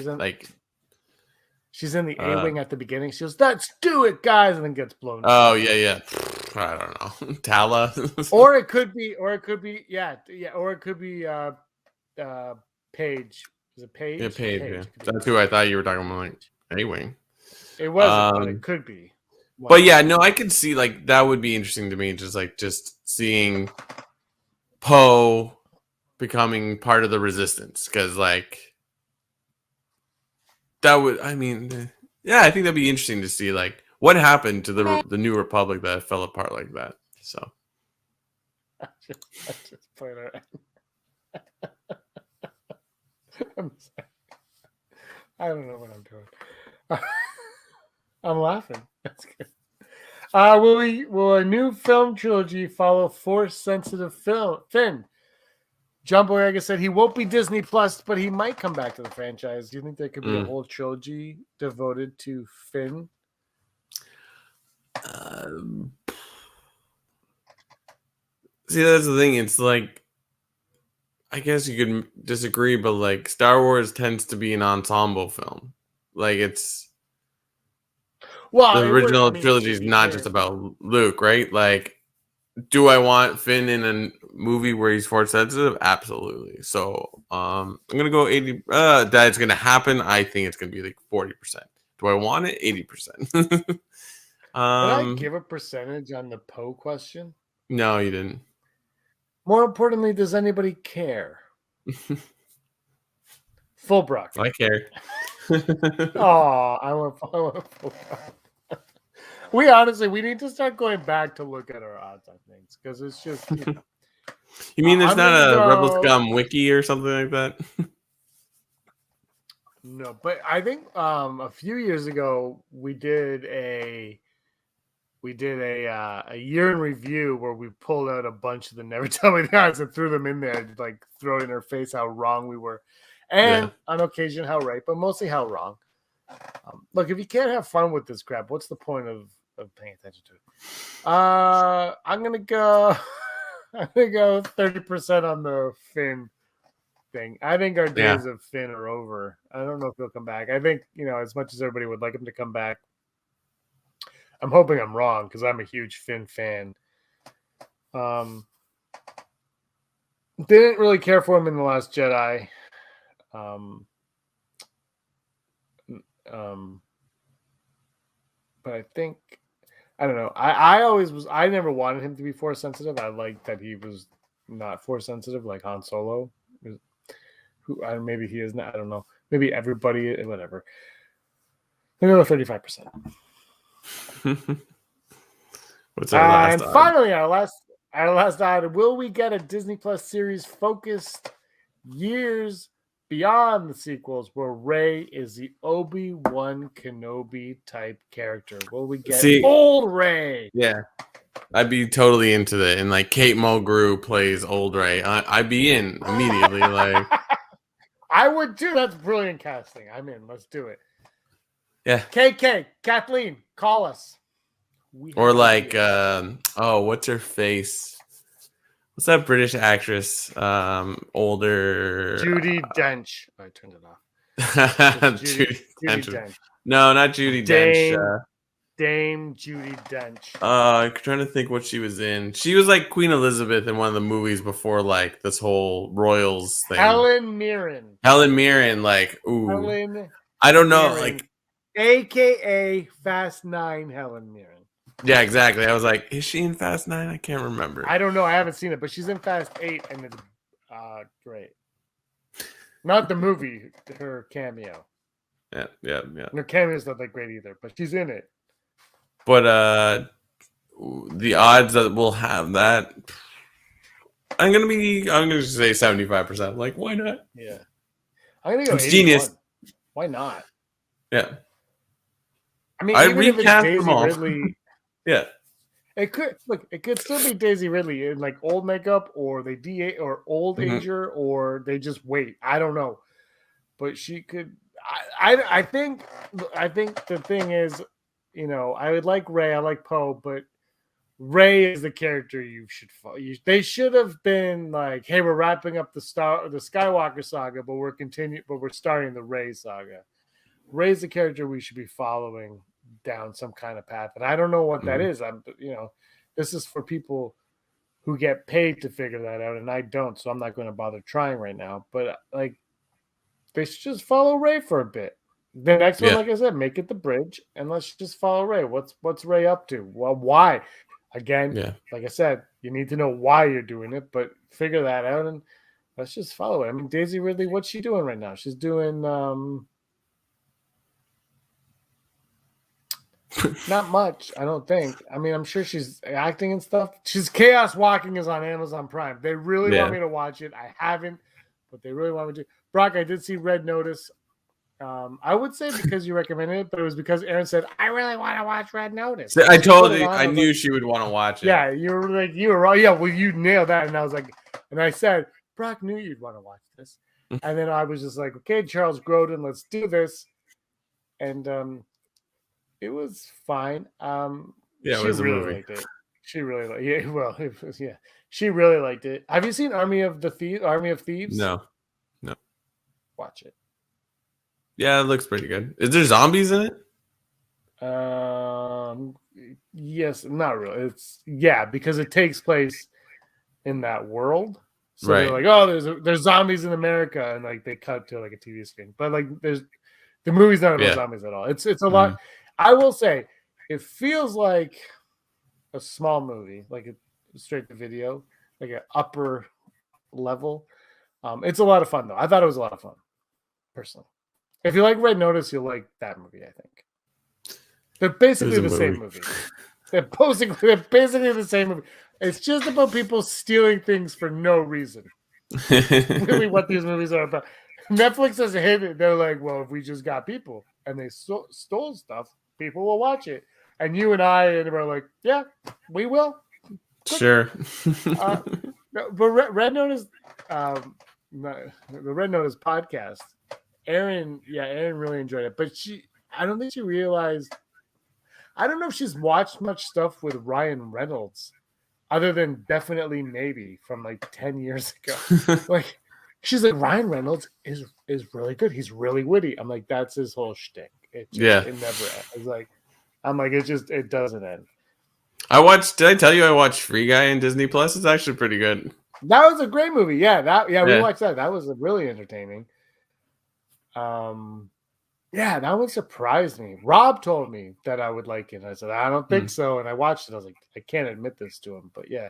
S4: she's in the A-Wing at the beginning. She goes, "Let's do it, guys," and then gets blown.
S3: Oh, yeah. I don't know. Tala.
S4: or it could be Paige. Is it Paige?
S3: Yeah, Paige. Yeah. That's who I thought you were talking about. Like A-Wing.
S4: It wasn't, but it could be.
S3: But yeah, no, I could see like that would be interesting to me. Just seeing Poe becoming part of the Resistance, because like that would. I mean, yeah, I think that'd be interesting to see like what happened to the New Republic that fell apart like that. So.
S4: I just played it. I'm sorry. I don't know what I'm doing. I'm laughing. That's good. Will a new film trilogy follow Force-sensitive Finn? John Boyega said he won't be Disney Plus, but he might come back to the franchise. Do you think there could be a whole trilogy devoted to Finn?
S3: See, that's the thing. It's like, I guess you could disagree, but like Star Wars tends to be an ensemble film. Like it's the original trilogy is not just about Luke, right? Like, do I want Finn in a movie where he's Force sensitive? Absolutely. So I'm gonna go 80. That's gonna happen. I think it's gonna be like 40%. Do I want it? 80%.
S4: Did I give a percentage on the Poe question?
S3: No, you didn't.
S4: More importantly, does anybody care? Full Brock.
S3: I care.
S4: I want full Brock. We need to start going back to look at our odds on things, because it's just.
S3: You mean there's not a Rebel Scum wiki or something like that?
S4: No, but I think a few years ago we did a year in review where we pulled out a bunch of the Never Tell Me the Odds and threw them in there, like throw in our face how wrong we were, and on occasion how right, but mostly how wrong. Look, if you can't have fun with this crap, what's the point of paying attention to it? I'm gonna go 30% on the Finn thing. I think our days of Finn are over. I don't know if he'll come back. I think, as much as everybody would like him to come back, I'm hoping I'm wrong, because I'm a huge Finn fan. Didn't really care for him in The Last Jedi. But I think, I don't know. I never wanted him to be Force sensitive. I liked that he was not Force sensitive, like Han Solo. Maybe he is not. I don't know. Maybe everybody, whatever. Another 35%.
S3: What's our last
S4: and finally, our last item. Will we get a Disney Plus series focused years beyond the sequels, where Rey is the Obi-Wan Kenobi type character? Will we get old Rey?
S3: Yeah, I'd be totally into that. And like Kate Mulgrew plays old Rey, I'd be in immediately. Like,
S4: I would too. That's brilliant casting. I'm in. Let's do it.
S3: Yeah.
S4: KK, Kathleen, call us.
S3: Or like, what's her face? What's that British actress? Older.
S4: Judi Dench. I turned it off.
S3: Judi Dench. No, not Judi Dench.
S4: Dame Judi Dench.
S3: I'm trying to think what she was in. She was like Queen Elizabeth in one of the movies before like this whole royals thing.
S4: Helen Mirren.
S3: Helen Mirren, like, ooh.
S4: Helen
S3: I don't know,
S4: Mirren,
S3: like,
S4: AKA Fast 9 Helen Mirren.
S3: yeah, exactly. I was like, is she in Fast 9? I can't remember.
S4: I don't know. I haven't seen it, but she's in Fast 8, and it's great. Not the movie, her cameo.
S3: Yeah.
S4: Her cameo's not that great either, but she's in it.
S3: But the odds that we'll have that, I'm gonna say 75%. Like, why not?
S4: Yeah, I'm gonna go.
S3: It's genius.
S4: Why not?
S3: Yeah.
S4: I mean,
S3: I
S4: even if it's
S3: recast
S4: Daisy
S3: them all.
S4: Ridley,
S3: Yeah.
S4: it could still be Daisy Ridley in like old makeup, or they de or old ager, or they just wait. I don't know, but she could. I think the thing is, you know, I would like Rey, I like Poe, but Rey is the character you should follow. They should have been like, hey, we're wrapping up the Skywalker saga, but we're starting the Rey saga. Rey's the character we should be following down some kind of path, and I don't know what that is. This is for people who get paid to figure that out, and I don't, so I'm not going to bother trying right now. But like, they should just follow Rey for a bit. The next one, like I said, make it the bridge, and let's just follow Rey. What's Rey up to? Well, why? Again, like I said, you need to know why you're doing it, but figure that out, and let's just follow it. I mean, Daisy Ridley, what's she doing right now? She's doing not much, I don't think. I mean, I'm sure she's acting and stuff. She's Chaos Walking is on Amazon Prime. They really want me to watch it. I haven't, but they really want me to. Brock, I did see Red Notice. I would say because you recommended it, but it was because Aaron said, I really want to watch Red Notice.
S3: I told you, I knew she would want to watch it.
S4: Yeah, you were right. Yeah, well, you nailed that. And I was like, and I said, Brock knew you'd want to watch this. And then I was just like, okay, Charles Grodin, let's do this. And it was fine.
S3: It was a movie.
S4: Liked it. She really liked it. Yeah, well, it was, yeah. She really liked it. Have you seen Army of Thieves?
S3: No.
S4: Watch it.
S3: Yeah, it looks pretty good. Is there zombies in it?
S4: Yes, not really. Because it takes place in that world. So they're like, oh, there's zombies in America, and like they cut to like a TV screen. But like the movie's not about zombies at all. It's a lot. I will say it feels like a small movie, like a straight to video, like an upper level. It's a lot of fun though. I thought it was a lot of fun, personally. If you like Red Notice, you'll like that movie, I think. They're basically the same movie. They're basically the same movie. It's just about people stealing things for no reason. Really what these movies are about. Netflix has a hit. They're like, well, if we just got people and they stole stuff, people will watch it. And you and I are like, yeah, we will.
S3: Sure.
S4: But Red Notice, the Red Notice podcast, Erin really enjoyed it. But I don't think she realized. I don't know if she's watched much stuff with Ryan Reynolds, other than Definitely Maybe from like 10 years ago. Like, she's like, Ryan Reynolds is really good. He's really witty. I'm like, that's his whole shtick. It never ends. It doesn't end. Did
S3: I tell you I watched Free Guy in Disney Plus? It's actually pretty good.
S4: That was a great movie. We watched that. That was really entertaining. That one surprised me. Rob told me that I would like it. I said, I don't think so. And I watched it. I was like, I can't admit this to him, but yeah,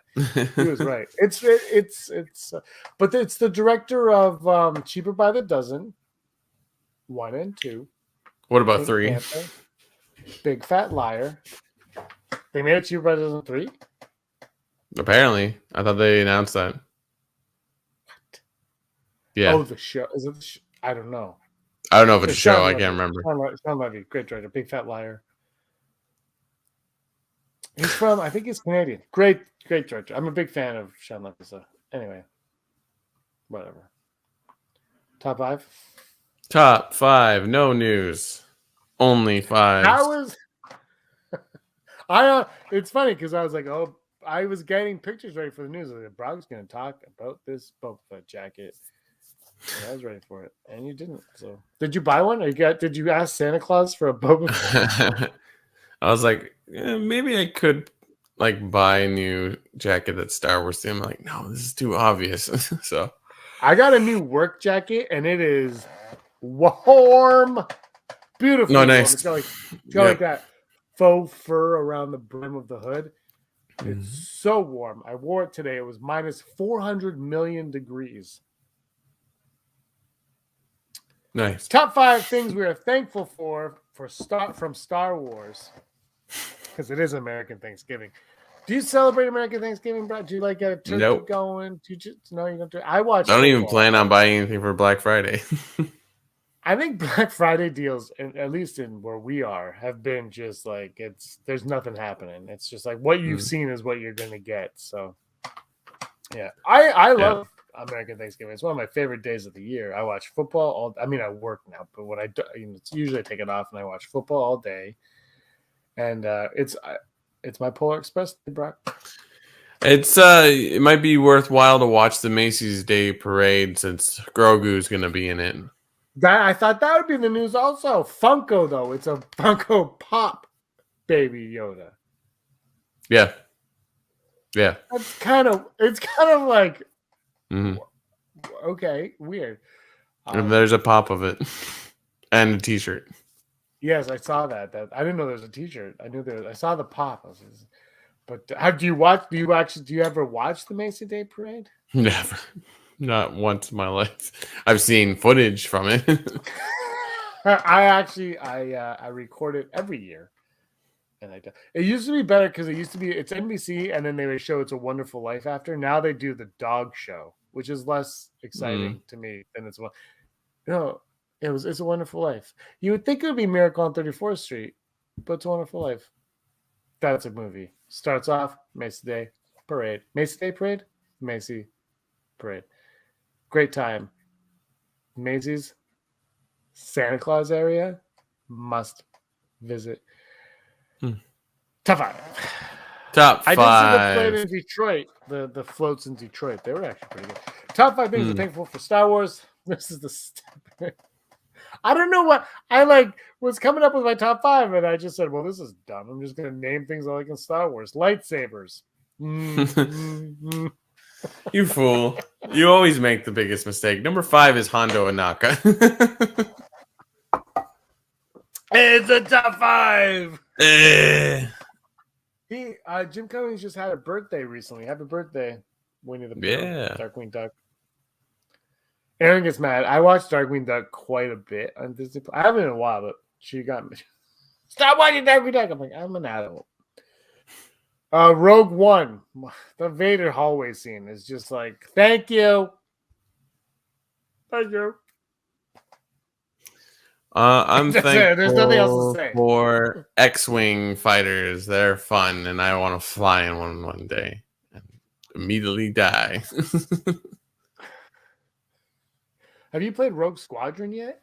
S4: he was right. But it's the director of Cheaper by the Dozen, 1 and 2.
S3: What about 3?
S4: Panther, Big Fat Liar. They made it Cheaper by the Dozen 3?
S3: Apparently. I thought they announced that.
S4: What?
S3: Yeah.
S4: Oh, the show. Is it the show? I don't know.
S3: I don't know if it's a show. I can't remember.
S4: Sean Levy, great director. Big Fat Liar. I think he's Canadian. Great director. I'm a big fan of Sean Levy. So anyway, whatever. Top 5?
S3: Top 5. No news. Only 5.
S4: That was... it's funny because I was like, oh, I was getting pictures ready for the news. I was like, Brock's going to talk about this Boba Fett jacket. And I was ready for it, and you didn't. So, did you buy one? Or did you ask Santa Claus for a Boba Fett?
S3: I was like, maybe I could like buy a new jacket that's Star Wars theme. I'm like, no, this is too obvious. So
S4: I got a new work jacket, and it is warm, beautifully
S3: no,
S4: warm.
S3: nice.
S4: It's got like that faux fur around the brim of the hood. It's so warm. I wore it today. It was minus 400 million degrees.
S3: Nice.
S4: Top 5 things we are thankful for from Star Wars, because it is American Thanksgiving. Do you celebrate American Thanksgiving, Brad? Do you like get a turkey going? Do you just no? You don't do. I don't
S3: even plan on buying anything for Black Friday.
S4: I think Black Friday deals, at least in where we are, have been just like there's nothing happening. It's just like what you've seen is what you're gonna get. So yeah, I love American Thanksgiving. It's one of my favorite days of the year. I watch football I work now, but when I do, it's usually I take it off and I watch football all day. And it's my Polar Express, Brock.
S3: It might be worthwhile to watch the Macy's Day Parade since Grogu's gonna be in it.
S4: I thought that would be the news also. Funko though, it's a Funko Pop Baby Yoda.
S3: Yeah.
S4: It's kind of like okay, weird.
S3: And there's a pop of it and a T-shirt.
S4: Yes, I saw that. I didn't know there was a T-shirt. I saw the pop. But do you ever watch the Macy Day Parade?
S3: Never, not once in my life. I've seen footage from it.
S4: I record it every year, and I do. It used to be better because it's NBC, and then they would show It's a Wonderful Life after. Now they do the dog show, which is less exciting to me than It's a Wonderful Life. You would think it would be Miracle on 34th Street, but It's a Wonderful Life. That's a movie. Starts off Macy Day Parade. Macy Day Parade? Macy Parade. Great time. Macy's Santa Claus area. Must visit. Top 5.
S3: Top 5.
S4: I did see the plane in Detroit. The floats in Detroit. They were actually pretty good. Top 5 things I'm thankful for Star Wars. This is the step. I don't know what I was coming up with my top 5, and I just said, well, this is dumb. I'm just going to name things I like in Star Wars. Lightsabers.
S3: You fool. You always make the biggest mistake. Number 5 is Hondo Anaka.
S4: It's a top 5. Jim Cummings just had a birthday recently. Happy birthday, Winnie the Pooh.
S3: Yeah.
S4: Darkwing Duck. Aaron gets mad. I watched Darkwing Duck quite a bit on Disney. I haven't in a while, but she got me. Stop watching Darkwing Duck. I'm like, I'm an adult. Rogue One, the Vader hallway scene is just like, thank you. Thank you.
S3: I'm thankful
S4: There's nothing else to say.
S3: for X-Wing fighters. They're fun, and I want to fly in one day and immediately die.
S4: Have you played Rogue Squadron yet?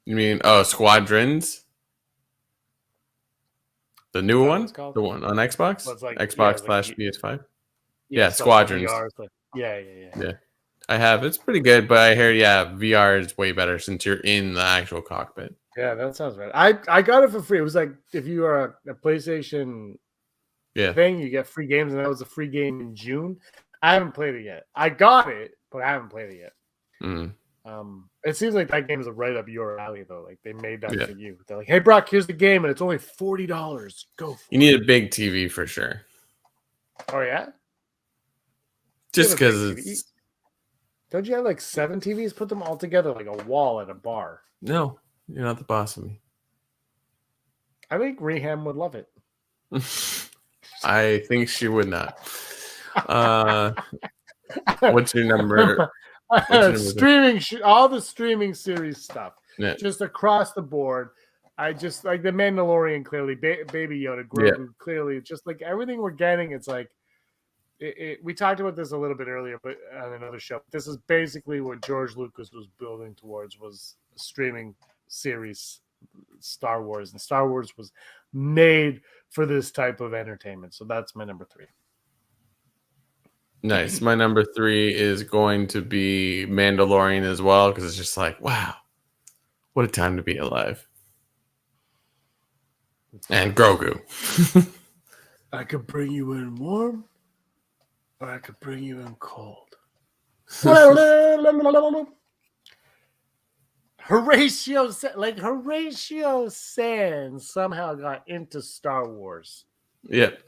S3: You mean Squadrons? The new one? The one on Xbox?
S4: Well,
S3: Xbox / PS5? Yeah, Squadrons.
S4: Yeah.
S3: I have. It's pretty good, but I hear, VR is way better since you're in the actual cockpit.
S4: Yeah, that sounds right. I got it for free. It was like if you are a PlayStation thing, you get free games, and that was a free game in June. I haven't played it yet. I got it, but I haven't played it yet. It seems like that game is right up your alley, though. Like they made that for you. They're like, "Hey, Brock, here's the game, and it's only $40. Go."
S3: You need a big TV for sure.
S4: Oh yeah,
S3: just because it's.
S4: Don't you have like 7 TVs? Put them all together like a wall at a bar.
S3: No, you're not the boss of me.
S4: I think Reham would love it.
S3: I think she would not. What's your number?
S4: Streaming, all the streaming series stuff, just across the board. I just like the Mandalorian. Clearly, Baby Yoda, Grogu. Clearly, just like everything we're getting. It's like we talked about this a little bit earlier, but on another show. This is basically what George Lucas was building towards, was a streaming series, Star Wars, and Star Wars was made for this type of entertainment. So that's my number 3.
S3: Nice. My number 3 is going to be Mandalorian as well, because it's just like, wow, what a time to be alive. And Grogu.
S4: I could bring you in warm, or I could bring you in cold. Horatio Sands somehow got into Star Wars.
S3: Yep.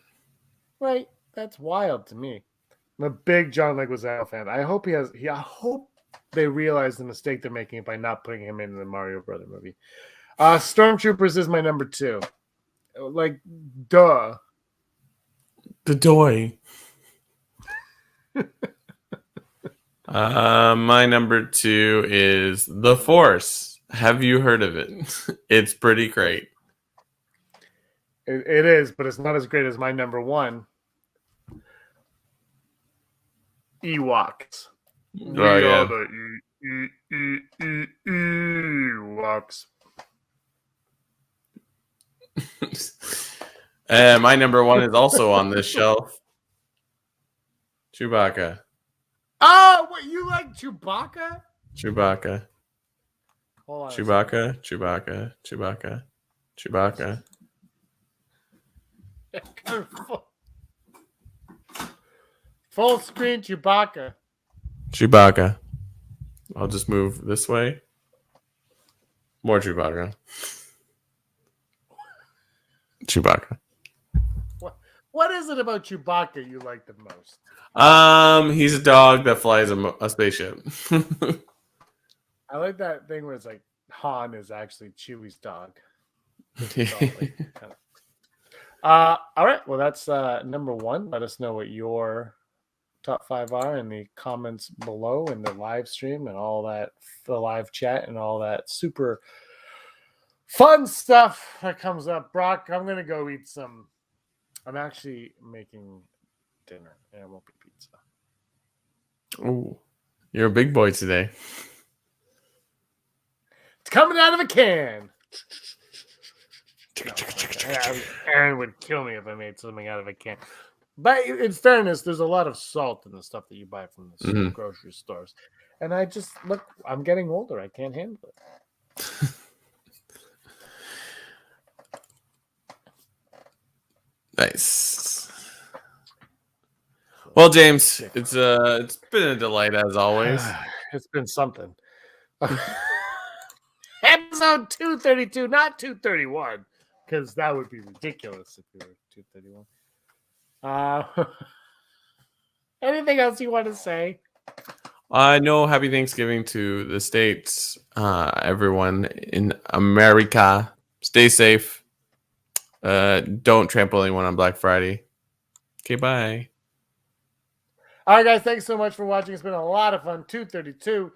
S4: Right? That's wild to me. I'm a big John Leguizamo fan. I hope I hope they realize the mistake they're making by not putting him in the Mario Brother movie. Stormtroopers is my number 2. Like, duh.
S3: The doy. My number 2 is The Force. Have you heard of it? It's pretty great.
S4: It is, but it's not as great as my number 1. Ewoks.
S3: Oh, yeah.
S4: The Ewoks.
S3: My number 1 is also on this shelf. Chewbacca.
S4: Oh, what, you like Chewbacca?
S3: Chewbacca.
S4: Hold on.
S3: Chewbacca.
S4: Full screen Chewbacca.
S3: Chewbacca. I'll just move this way. More Chewbacca. Chewbacca.
S4: What is it about Chewbacca you like the most?
S3: He's a dog that flies a spaceship.
S4: I like that thing where it's like Han is actually Chewie's dog. All right. Well, that's number 1. Let us know what your top 5 are in the comments below in the live stream and all that, the live chat and all that super fun stuff that comes up. Brock, I'm going to go eat some. I'm actually making dinner and it won't be pizza.
S3: Oh, you're a big boy today.
S4: It's coming out of a can. Aaron would kill me if I made something out of a can. But in fairness, there's a lot of salt in the stuff that you buy from the grocery stores. And I just, look, I'm getting older. I can't handle it.
S3: Nice. Well, James, it's been a delight as always.
S4: It's been something. Episode 232, not 231, because that would be ridiculous if we were 231. Anything else you want to say?
S3: No, happy Thanksgiving to the States, everyone in America. Stay safe. Don't trample anyone on Black Friday. Okay, bye.
S4: All right, guys, thanks so much for watching. It's been a lot of fun. 232.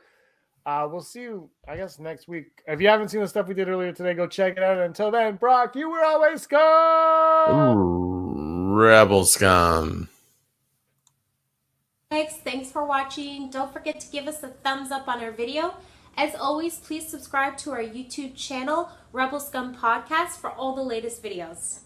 S4: We'll see you, I guess, next week. If you haven't seen the stuff we did earlier today, go check it out. Until then, Brock, you were always scum.
S3: Ooh, Rebel Scum.
S1: Thanks for watching. Don't forget to give us a thumbs up on our video. As always, please subscribe to our YouTube channel, Rebel Scum Podcast, for all the latest videos.